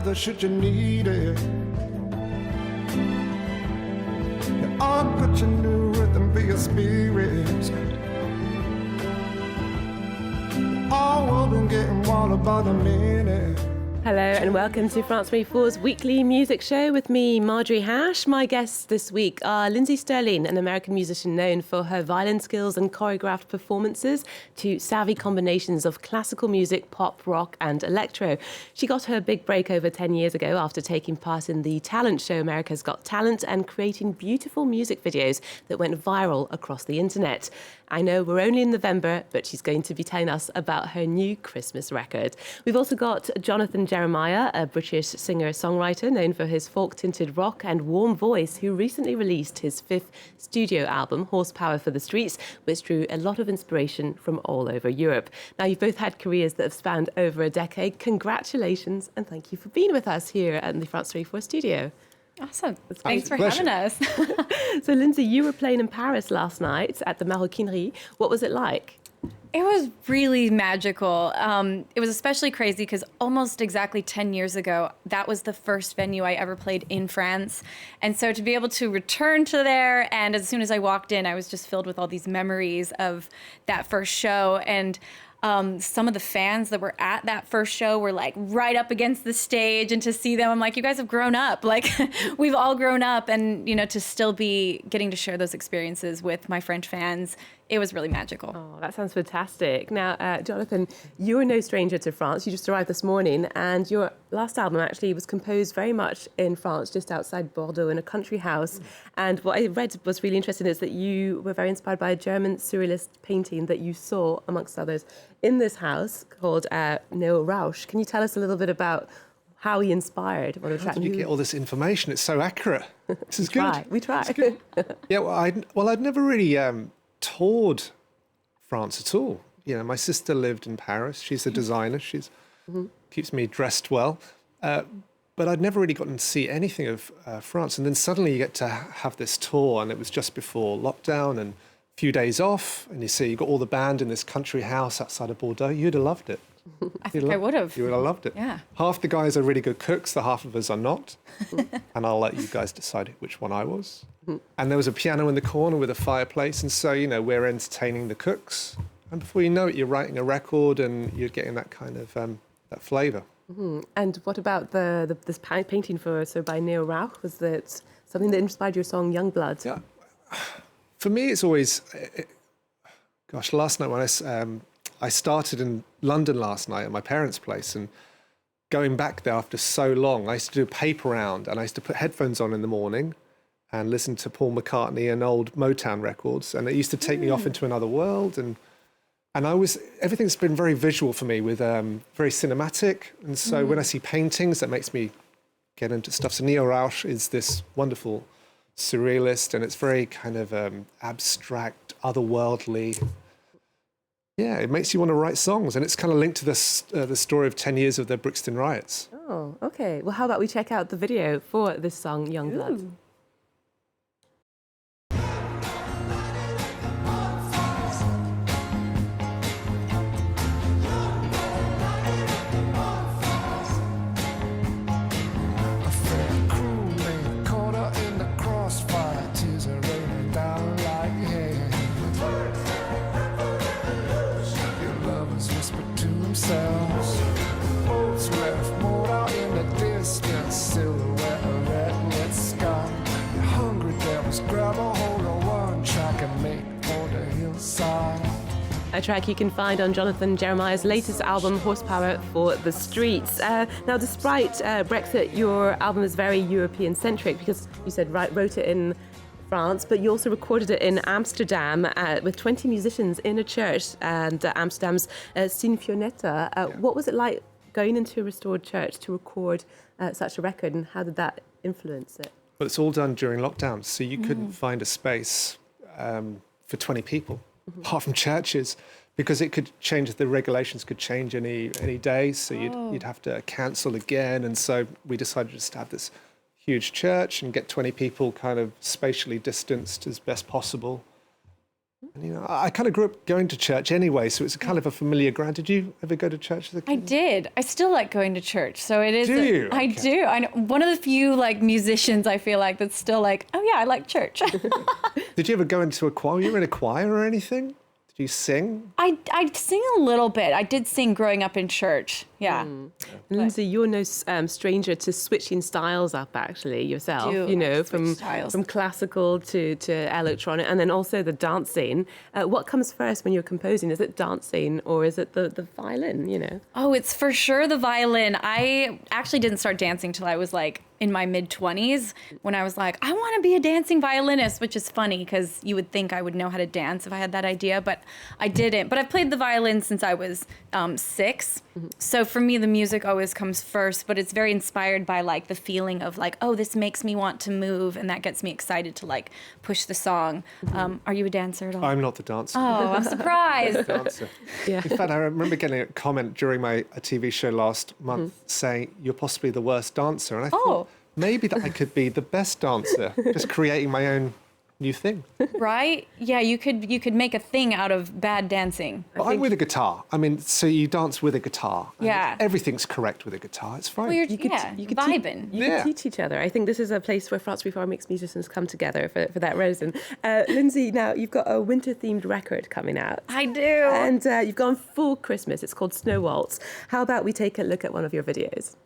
together should you need it. You all got your new rhythm for your spirits. All woven getting water by the minute. Hello and welcome to France 24's weekly music show with me, Marjorie Hache. My guests this week are Lindsey Stirling, an American musician known for her violin skills and choreographed performances to savvy combinations of classical music, pop, rock and electro. She got her big break over 10 years ago after taking part in the talent show America's Got Talent and creating beautiful music videos that went viral across the internet. I know we're only in November, but she's going to be telling us about her new Christmas record. We've also got Jonathan Jeremiah, a British singer-songwriter known for his folk-tinted rock and warm voice, who recently released his 5th studio album, Horsepower for the Streets, which drew a lot of inspiration from all over Europe. Now, you've both had careers that have spanned over a decade. Congratulations, and thank you for being with us here at the France 24 studio. Awesome. Thanks for having us. So, Lindsey, you were playing in Paris last night at the Maroquinerie. What was it like? It was really magical. It was especially crazy because almost exactly 10 years ago, that was the first venue I ever played in France. And so to be able to return to there, and as soon as I walked in, I was just filled with all these memories of that first show. And some of the fans that were at that first show were like right up against the stage, and to see them, I'm like, you guys have grown up. Like, we've all grown up, and, you know, to still be getting to share those experiences with my French fans, it was really magical. Oh, that sounds fantastic. Now, Jonathan, you're no stranger to France. You just arrived this morning, and your last album actually was composed very much in France, just outside Bordeaux, in a country house. And what I read was really interesting is that you were very inspired by a German surrealist painting that you saw, amongst others, in this house called Neo Rausch. Can you tell us a little bit about how he inspired? What How did you get all this information? It's so accurate. This is good. We try. Yeah, I'd never really toured France at all. You know, my sister lived in Paris. She's a designer. She's keeps me dressed well. But I'd never really gotten to see anything of France. And then suddenly you get to have this tour, and it was just before lockdown and a few days off. And you see you got all the band in this country house outside of Bordeaux. You'd have loved it. I think I would have. You would have loved it. Yeah. Half the guys are really good cooks, the half of us are not. And I'll let you guys decide which one I was. And there was a piano in the corner with a fireplace. And so, you know, we're entertaining the cooks. And before you know it, you're writing a record and you're getting that kind of, that flavour. And what about this painting by Neo Rauch? Was that something that inspired your song Young Blood? Yeah. For me, it's always, last night when I started in London last night at my parents' place, and going back there after so long, I used to do a paper round, and I used to put headphones on in the morning and listen to Paul McCartney and old Motown records, and it used to take me off into another world. And everything's been very visual for me, with very cinematic. And so when I see paintings, that makes me get into stuff. So Neo Rauch is this wonderful surrealist, and it's very kind of abstract, otherworldly. Yeah, it makes you want to write songs, and it's kind of linked to the story of 10 years of the Brixton riots. Oh, okay. Well, how about we check out the video for this song, Young Blood? Ooh. A track you can find on Jonathan Jeremiah's latest album, Horsepower for the Streets. Now, despite Brexit, your album is very European-centric because you said wrote it in France, but you also recorded it in Amsterdam with 20 musicians in a church and Amsterdam's Sinfonietta. What was it like going into a restored church to record such a record, and how did that influence it? Well, it's all done during lockdown, so you couldn't find a space for 20 people, apart from churches, because it could change. The regulations could change any day, so you'd have to cancel again. And so we decided just to have this huge church and get 20 people kind of spatially distanced as best possible. And, you know, I kind of grew up going to church anyway, so it's kind of a familiar ground. Did you ever go to church as a kid? I did. I still like going to church. So it is. Do you? I Okay. do. I'm one of the few like musicians I feel like that's still like, oh yeah, I like church. Did you ever go into a choir? Were you in a choir or anything? Did you sing? I sing a little bit. I did sing growing up in church. Yeah. Lindsay, you're no stranger to switching styles up, actually, yourself. Do You know, switch from styles. classical to electronic, and then also the dancing. What comes first when you're composing? Is it dancing or is it the violin? You know. Oh, it's for sure the violin. I actually didn't start dancing till I was like in my mid-20s when I was like, I want to be a dancing violinist, which is funny because you would think I would know how to dance if I had that idea, but I didn't. But I've played the violin since I was 6. So for me, the music always comes first, but it's very inspired by like the feeling of like, oh, this makes me want to move, and that gets me excited to like push the song. Are you a dancer at all? I'm not the dancer. Oh, I'm surprised. Dancer. Yeah. In fact, I remember getting a comment during a TV show last month saying, you're possibly the worst dancer. And I thought, maybe that I could be the best dancer, just creating my own new thing. Right? Yeah, you could make a thing out of bad dancing. But I'm with a guitar. I mean, so you dance with a guitar. and Yeah. Everything's correct with a guitar. It's fine. Well, you're You could vibing. You Yeah. could teach each other. I think this is a place where France Before makes musicians come together for that reason. Lindsay, now you've got a winter-themed record coming out. I do. And you've gone full Christmas. It's called Snow Waltz. How about we take a look at one of your videos?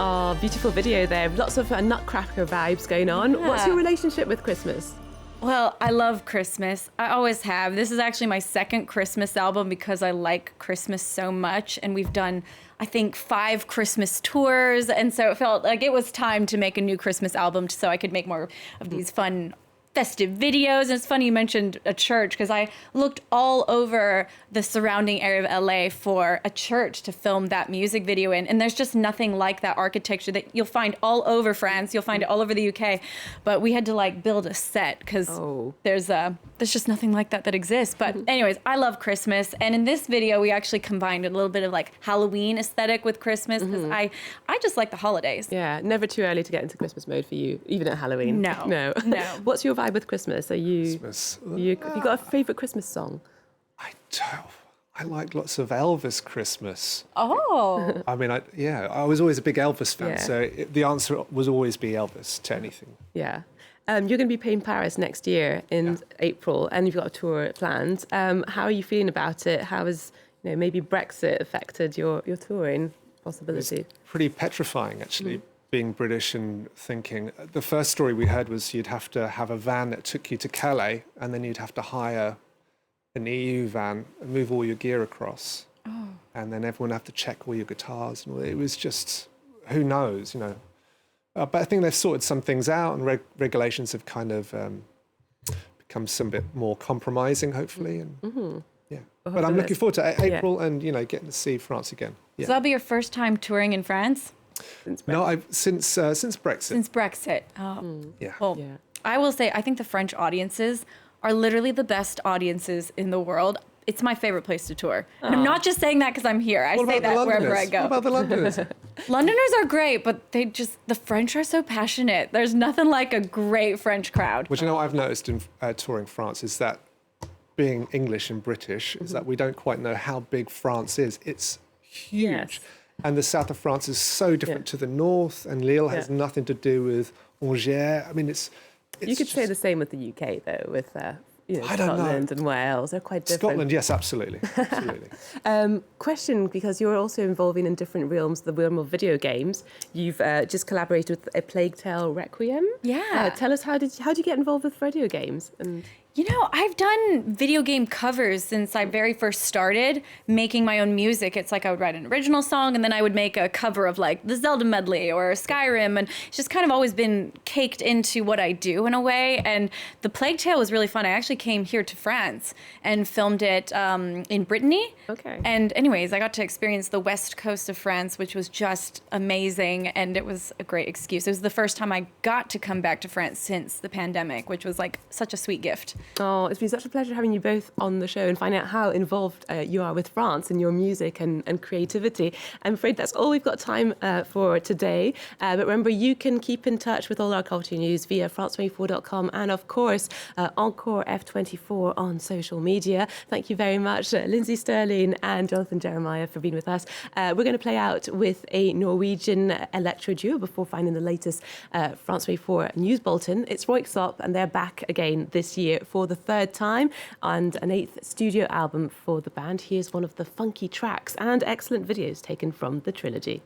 Oh, beautiful video there. Lots of nutcracker vibes going on. What's your relationship with Christmas? Well, I love Christmas. I always have. This is actually my second Christmas album because I like Christmas so much. And we've done, I think, 5 Christmas tours. And so it felt like it was time to make a new Christmas album so I could make more of these fun, festive videos. And it's funny you mentioned a church because I looked all over the surrounding area of LA for a church to film that music video in. And there's just nothing like that architecture that you'll find all over France. You'll find it all over the UK. But we had to like build a set because there's just nothing like that exists. But anyways, I love Christmas. And in this video, we actually combined a little bit of like Halloween aesthetic with Christmas because I just like the holidays. Yeah, never too early to get into Christmas mode for you, even at Halloween. No. What's your vibe with Christmas? Are you? Christmas. Have you got a favourite Christmas song? I don't. I like lots of Elvis Christmas. Oh. I mean, I was always a big Elvis fan, Yeah. so the answer was always be Elvis to anything. Yeah. You're going to be playing Paris next year in April, and you've got a tour planned. How are you feeling about it? How has maybe Brexit affected your touring possibility? Pretty petrifying, actually, being British and thinking. The first story we heard was you'd have to have a van that took you to Calais, and then you'd have to hire an EU van and move all your gear across. And then everyone would have to check all your guitars. And it was just, who knows, But I think they've sorted some things out, and regulations have kind of become some bit more compromising, hopefully. And but I'm looking forward to April and getting to see France again. Yeah. So that'll be your first time touring in France? No, since Brexit. Since Brexit. Oh. Yeah. Well, I will say, I think the French audiences are literally the best audiences in the world. It's my favorite place to tour. And I'm not just saying that because I'm here. I What say about the that wherever I Londoners? go. What about the Londoners? Londoners are great, but the French are so passionate. There's nothing like a great French crowd. What I've noticed in touring France is that being English and British is that we don't quite know how big France is. It's huge. Yes. And the south of France is so different to the north, and Lille has nothing to do with Angers. I mean, it's You could say the same with the UK, though, with I don't know. Scotland and Wales. They're quite different. Scotland, yes, absolutely. Absolutely. Question, because you're also involving in different realms, the realm of video games. You've just collaborated with A Plague Tale Requiem. Yeah. Tell us, how did you get involved with video games? And You know, I've done video game covers since I very first started making my own music. It's like I would write an original song and then I would make a cover of like the Zelda medley or Skyrim. And it's just kind of always been caked into what I do in a way. And The Plague Tale was really fun. I actually came here to France and filmed it in Brittany. Okay. And anyways, I got to experience the west coast of France, which was just amazing. And it was a great excuse. It was the first time I got to come back to France since the pandemic, which was like such a sweet gift. Oh, it's been such a pleasure having you both on the show and finding out how involved you are with France and your music and creativity. I'm afraid that's all we've got time for today. But remember, you can keep in touch with all our culture news via France24.com and, of course, Encore F24 on social media. Thank you very much, Lindsey Stirling and Jonathan Jeremiah, for being with us. We're going to play out with a Norwegian electro duo before finding the latest France 24 news bulletin. It's Royksop, and they're back again this year for the third time, and an 8th studio album for the band. Here's one of the funky tracks and excellent videos taken from the trilogy.